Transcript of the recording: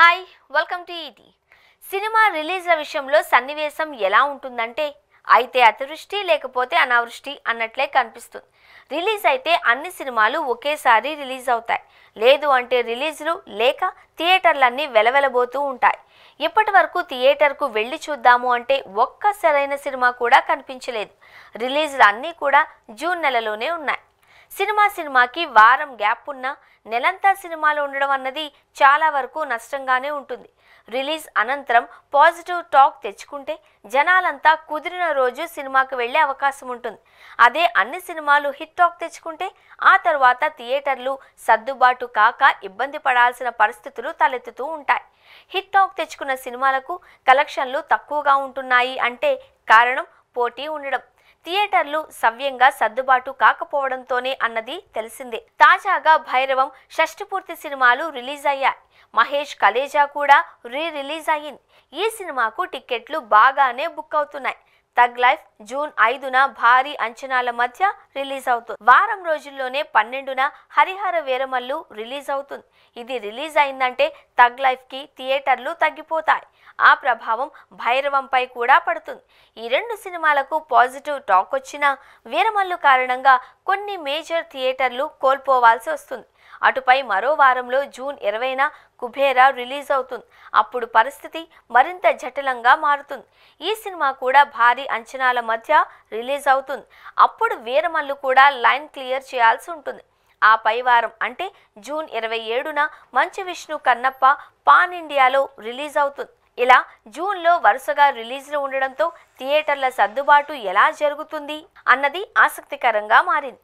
Hi welcome to ET. Cinema రిలీజ్ల విషయంలో సన్నివేశం ఎలా ఉంటుందంటే అయితే అతివృష్టి లేకపోతే అనావృష్టి అన్నట్లే కనిపిస్తుంది. రిలీజ్ అయితే అన్ని సినిమాలు ఒకేసారి రిలీజ్ అవుతాయి, లేదు అంటే రిలీజ్లు లేక థియేటర్లన్నీ వెలవెలబోతూ ఉంటాయి. ఇప్పటి వరకు థియేటర్కు వెళ్ళి చూద్దాము అంటే ఒక్క సరైన సినిమా కూడా కనిపించలేదు. రిలీజ్లు అన్నీ కూడా జూన్ నెలలోనే ఉన్నాయి. సినిమాకి వారం గ్యాప్ ఉన్న నెలంతా సినిమాలు ఉండడం అన్నది చాలా వరకు నష్టంగానే ఉంటుంది. రిలీజ్ అనంతరం పాజిటివ్ టాక్ తెచ్చుకుంటే జనాలంతా కుదిరిన రోజు సినిమాకు వెళ్ళే అవకాశం ఉంటుంది. అదే అన్ని సినిమాలు హిట్ టాక్ తెచ్చుకుంటే ఆ తర్వాత థియేటర్లు సర్దుబాటు కాక ఇబ్బంది పడాల్సిన పరిస్థితులు తలెత్తుతూ ఉంటాయి. హిట్ టాక్ తెచ్చుకున్న సినిమాలకు కలెక్షన్లు తక్కువగా ఉంటున్నాయి అంటే కారణం పోటీ ఉండడం, థియేటర్లు సవ్యంగా సర్దుబాటు కాకపోవడంతోనే అన్నది తెలిసిందే. తాజాగా భైరవం, షష్టిపూర్తి సినిమాలు రిలీజ్ అయ్యాయి. మహేష్ కలేజా కూడా రిలీజ్ అయ్యింది. ఈ సినిమాకు టికెట్లు బాగానే బుక్ అవుతున్నాయి. తగ్ లైఫ్ జూన్ 5న భారీ అంచనాల మధ్య రిలీజ్ అవుతుంది. వారం రోజుల్లోనే 12న హరిహర వీరమల్లు రిలీజ్ అవుతుంది. ఇది రిలీజ్ అయిందంటే తగ్ లైఫ్కి థియేటర్లు తగ్గిపోతాయి. ఆ ప్రభావం భైరవంపై కూడా పడుతుంది. ఈ రెండు సినిమాలకు పాజిటివ్ టాక్ వచ్చినా వీరమల్లు కారణంగా కొన్ని మేజర్ థియేటర్లు కోల్పోవాల్సి వస్తుంది. అటుపై మరో వారంలో జూన్ 20న కుబేరా రిలీజ్ అవుతుంది. అప్పుడు పరిస్థితి మరింత జటిలంగా మారుతుంది. ఈ సినిమా కూడా భారీ అంచనాల మధ్య రిలీజ్ అవుతుంది. అప్పుడు వీరమల్లు కూడా లైన్ క్లియర్ చేయాల్సి ఉంటుంది. ఆ పై వారం అంటే జూన్ 27న మంచు విష్ణు కన్నప్ప పాన్ ఇండియాలో రిలీజ్ అవుతుంది. ఇలా జూన్లో వరుసగా రిలీజ్లు ఉండడంతో థియేటర్ల సర్దుబాటు ఎలా జరుగుతుంది అన్నది ఆసక్తికరంగా మారింది.